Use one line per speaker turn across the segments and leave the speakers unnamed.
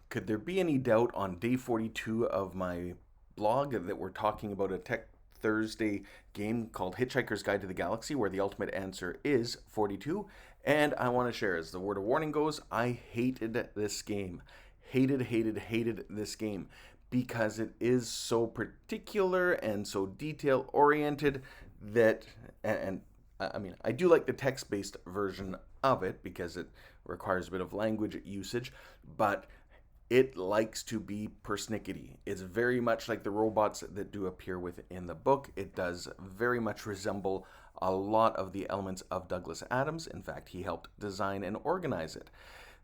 Could there be any doubt on day 42 of my blog that we're talking about a Tech Thursday game called Hitchhiker's Guide to the Galaxy, where the ultimate answer is 42? And I want to share, as the word of warning goes, I hated this game. Hated this game because it is so particular and so detail oriented that, and I mean, I do like the text based version of it because it requires a bit of language usage, but it likes to be persnickety. It's very much like the robots that do appear within the book. It does very much resemble a lot of the elements of Douglas Adams. In fact, he helped design and organize it.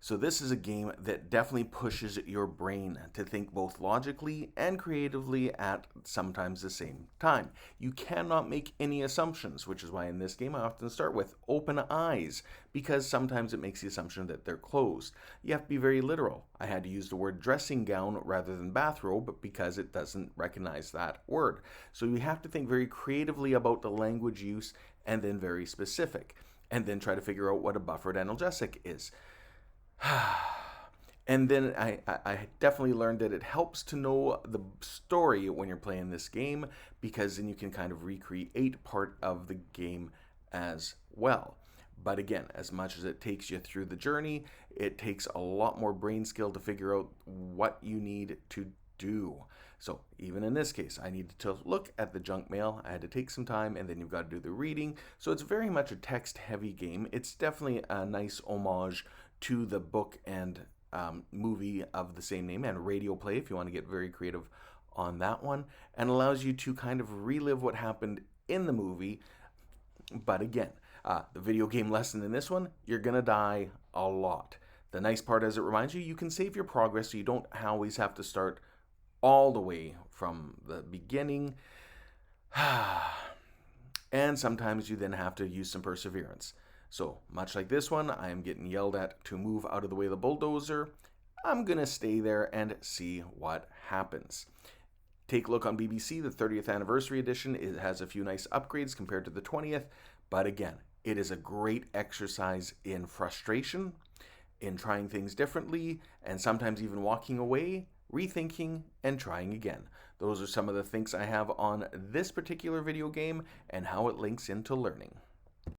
So this is a game that definitely pushes your brain to think both logically and creatively at sometimes the same time. You cannot make any assumptions, which is why in this game I often start with open eyes, because sometimes it makes the assumption that they're closed. You have to be very literal. I had to use the word dressing gown rather than bathrobe because it doesn't recognize that word. So you have to think very creatively about the language use and then very specific, and then try to figure out what a buffered analgesic is. And then I definitely learned that it helps to know the story when you're playing this game, because then you can kind of recreate part of the game as well. But again, as much as it takes you through the journey, it takes a lot more brain skill to figure out what you need to do. So even in this case, I needed to look at the junk mail. I had to take some time, and then you've got to do the reading. So it's very much a text-heavy game. It's definitely a nice homage to the book and movie of the same name, and radio play if you want to get very creative on that one, and allows you to kind of relive what happened in the movie. But again, the video game lesson in this one, you're gonna die a lot. The nice part is it reminds you you can save your progress, so you don't always have to start all the way from the beginning. And sometimes you then have to use some perseverance. So, much like this one, I am getting yelled at to move out of the way of the bulldozer. I'm going to stay there and see what happens. Take a look on BBC, the 30th anniversary edition. It has a few nice upgrades compared to the 20th, but again, it is a great exercise in frustration, in trying things differently, and sometimes even walking away, rethinking, and trying again. Those are some of the things I have on this particular video game and how it links into learning.